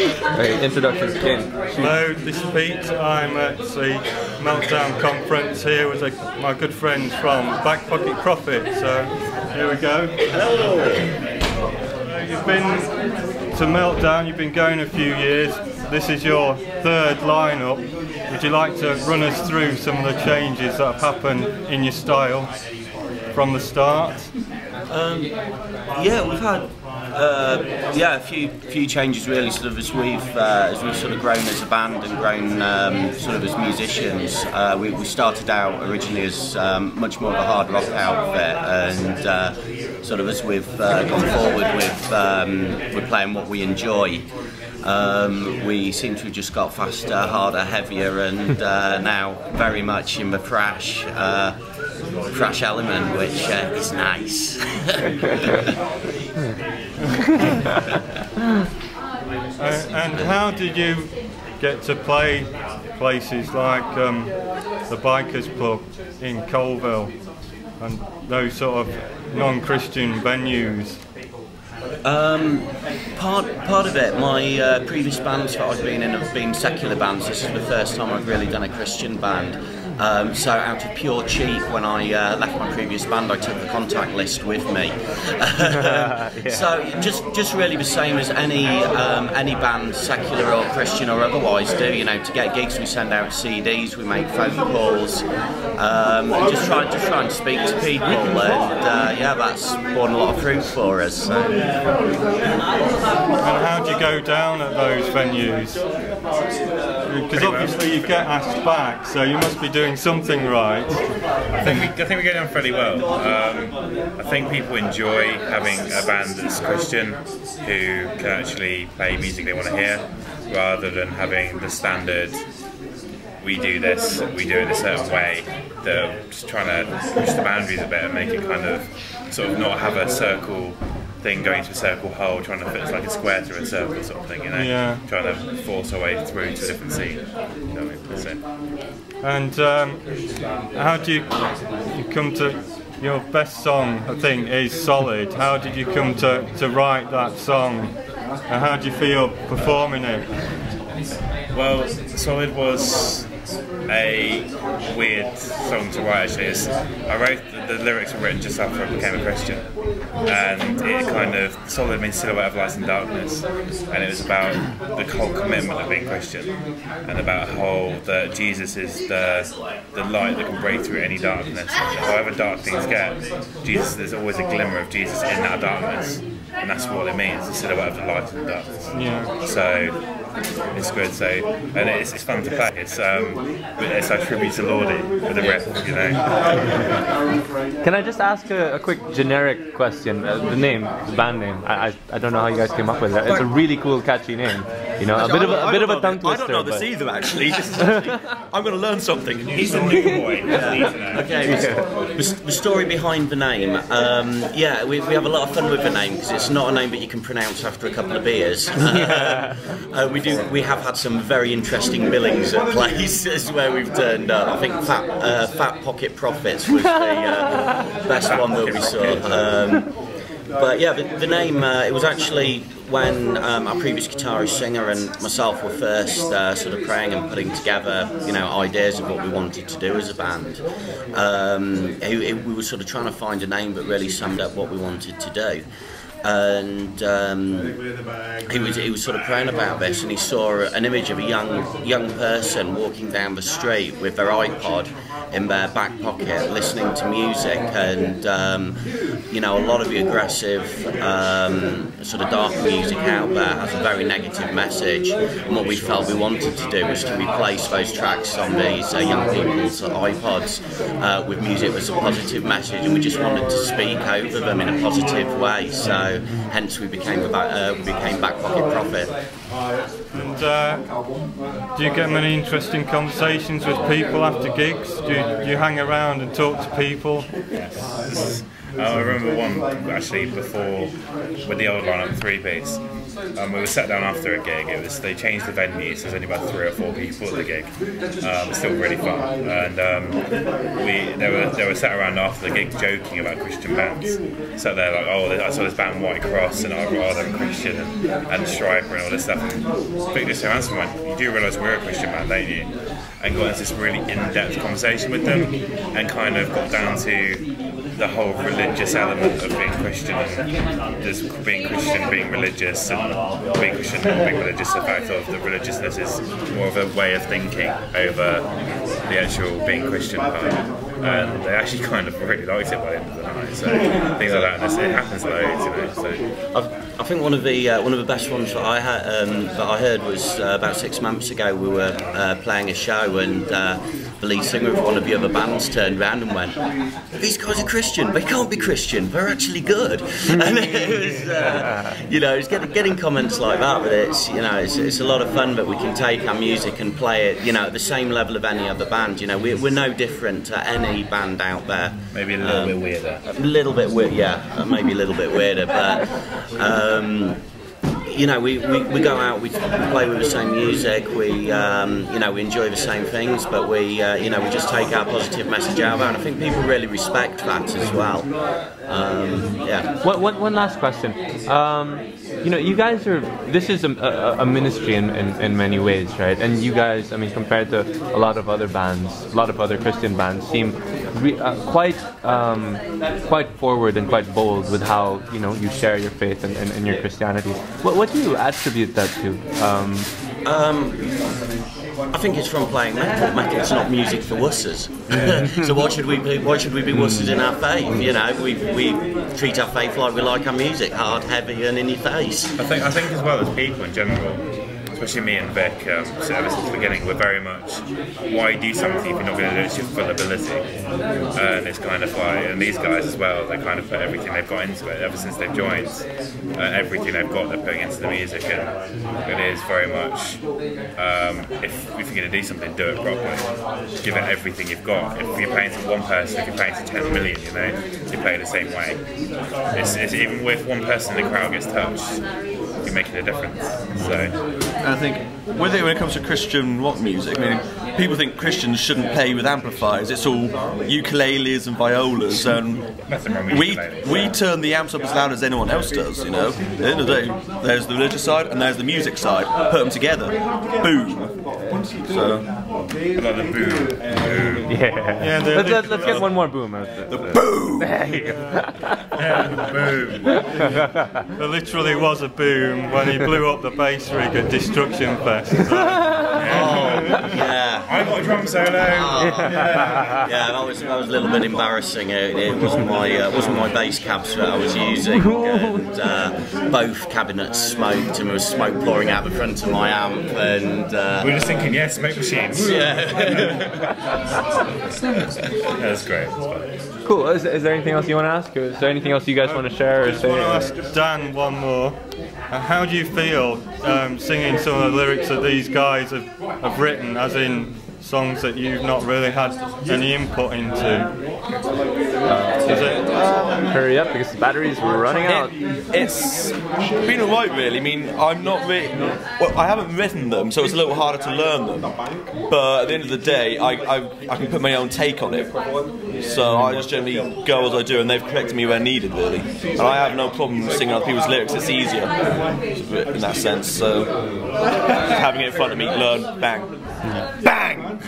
Okay, introduction, Ken. Hello, this is Pete. I'm at the Meltdown conference here with my good friends from Back Pocket Profit. So here we go. Hello. You've been to Meltdown. You've been going a few years. This is your third lineup. Would you like to run us through some of the changes that have happened in your style from the start? Yeah, we've had a few changes really, sort of as we've sort of grown as a band and grown sort of as musicians. We started out originally as much more of a hard rock outfit, and sort of as we've gone forward with playing what we enjoy. We seem to have just got faster, harder, heavier, and now very much in the thrash element, which is nice. And how did you get to play places like the Bikers Pub in Colville and those sort of non-Christian venues? Part of it, my previous bands that I've been in have been secular bands. This is the first time I've really done a Christian band. So out of pure cheek, when I left my previous band, I took the contact list with me. Yeah. So just really the same as any band, secular or Christian or otherwise, do. You know, to get gigs, we send out CDs, we make phone calls, just try and speak to people, and yeah, that's borne a lot of fruit for us. So. And how do you go down at those venues? Because obviously you get asked back, so you must be doing something right. I think we go down fairly well. I think people enjoy having a band that's Christian who can actually play music they want to hear, rather than having the standard we do this, we do it a certain way. They're just trying to push the boundaries a bit and make it kind of sort of not have a circle thing going to a circle hole, trying to fit like a square through a circle sort of thing, you know? Yeah. Trying to force our way through to a different scene. You know what I mean? That's it. And how do you come to your best song? I think is Solid. How did you come to write that song? And how do you feel performing it? Well, Solid was a weird song to write actually. I wrote the lyrics were written just after I became a Christian, and it kind of Solid means silhouette of light and darkness, and it was about the whole commitment of being Christian, and about that Jesus is the light that can break through any darkness. However dark things get, there's always a glimmer of Jesus in that darkness, and that's what it means, the silhouette of the light and darkness. Yeah. So it's good, and it's fun to play. It's our tribute to Lordy with the riff, you know. Can I just ask a quick generic question? The name, the band name. I don't know how you guys came up with it. It's a really cool, catchy name. You know, a bit of a tongue twister. I don't know this either, actually. I'm going to learn something. He's a new boy. Okay, the story behind the name. Yeah, we have a lot of fun with the name because it's not a name that you can pronounce after a couple of beers. We have had some very interesting billings at places where we've turned up. I think Fat Pocket Profits was the best one that we saw. But yeah, the name, it was actually when our previous guitarist, singer and myself were first sort of praying and putting together, you know, ideas of what we wanted to do as a band. We were sort of trying to find a name that really summed up what we wanted to do. And he was sort of praying about this, and he saw an image of a young person walking down the street with their iPod in their back pocket, listening to music, and you know, a lot of the aggressive sort of dark music out there has a very negative message. And what we felt we wanted to do was to replace those tracks on these young people's iPods with music that's a positive message, and we just wanted to speak over them in a positive way. So hence we became Back Pocket Profit. And do you get many interesting conversations with people after gigs? Do you hang around and talk to people? Yes. I remember one actually before with the old lineup 3-piece. We were sat down after a gig. They changed the venue, so there's only about 3 or 4 people at the gig. It's still really fun, and they were sat around after the gig joking about Christian bands. Sat there like, oh, I saw this band White Cross, and I'd rather Christian and Striper and all this stuff. And Vic just asked me, "You do realise we're a Christian band, don't you?" And got into this really in-depth conversation with them, and kind of got down to the whole religious element of being Christian, and just being Christian, being religious, and being Christian, not being religious. The fact of the religiousness is more of a way of thinking over the actual being Christian part. And they actually kind of really liked it by the end of the night. So things like that, and it happens loads, you know. So I think one of the best ones that I heard was about 6 months ago. We were playing a show, and the lead singer of one of the other bands turned around and went, "These guys are Christian. They can't be Christian. They're actually good." And it was, you know, it's getting comments like that. But it's, you know, it's a lot of fun that we can take our music and play it, you know, at the same level of any other band. You know, we're no different to any band out there. maybe a little bit weirder. A little bit weird, yeah. Maybe a little bit weirder, but. You know, we go out, we play with the same music, we you know, we enjoy the same things, but we you know, we just take our positive message out of it, and I think people really respect that as well. Yeah. One last question. You know, you guys are. This is a ministry in many ways, right? And you guys, I mean, compared to a lot of other bands, a lot of other Christian bands, seem quite forward and quite bold with how, you know, you share your faith and your Christianity. What do you attribute that to? I think it's from playing metal. Metal's not music for wusses. So why should we be wusses in our faith? You know, we treat our faith like we like our music, hard, heavy, and in your face. I think as well as people in general, especially me and Vic, ever since the beginning, we're very much, why do something if you're not going to do it to your full ability? And it's kind of like, and these guys as well, they kind of put everything they've got into it ever since they've joined. Everything they've got, they're putting into the music, and it is very much, if you're going to do something, do it properly. Give it everything you've got. If you're playing to one person, if you're playing to 10 million, you know, you play it the same way. It's even if one person in the crowd gets touched, you're making a difference. So. And I think when it comes to Christian rock music, I mean, people think Christians shouldn't play with amplifiers. It's all ukuleles and violas, and we turn the amps up as loud as anyone else does. You know, at the end of the day, there's the religious side and there's the music side. Put them together, boom. So, another boom. Yeah. Let's get one more boom. The boom. Yeah, the boom. There literally was a boom when he blew up the bass rig at Destruction Fest. Yeah. I got a drum solo. Yeah, that was a little bit embarrassing. It wasn't my bass cabs that I was using, and both cabinets smoked, and there was smoke pouring out the front of my amp, and we were just thinking, yeah, smoke machines. Yeah. That's great. That's fun. Cool. Is there anything else you want to ask? Or is there anything else you guys want to share or say? I want to ask Dan one more. How do you feel singing some of the lyrics that these guys have written, as in songs that you've not really had any input into? Hurry up because the batteries were running out. It's been alright, really. I mean, I'm not really. Well, I haven't written them, so it's a little harder to learn them. But at the end of the day, I can put my own take on it. So I just generally go as I do, and they've corrected me where needed, really. And I have no problem singing other people's lyrics. It's easier in that sense. So having it in front of me, learn, bang, bang.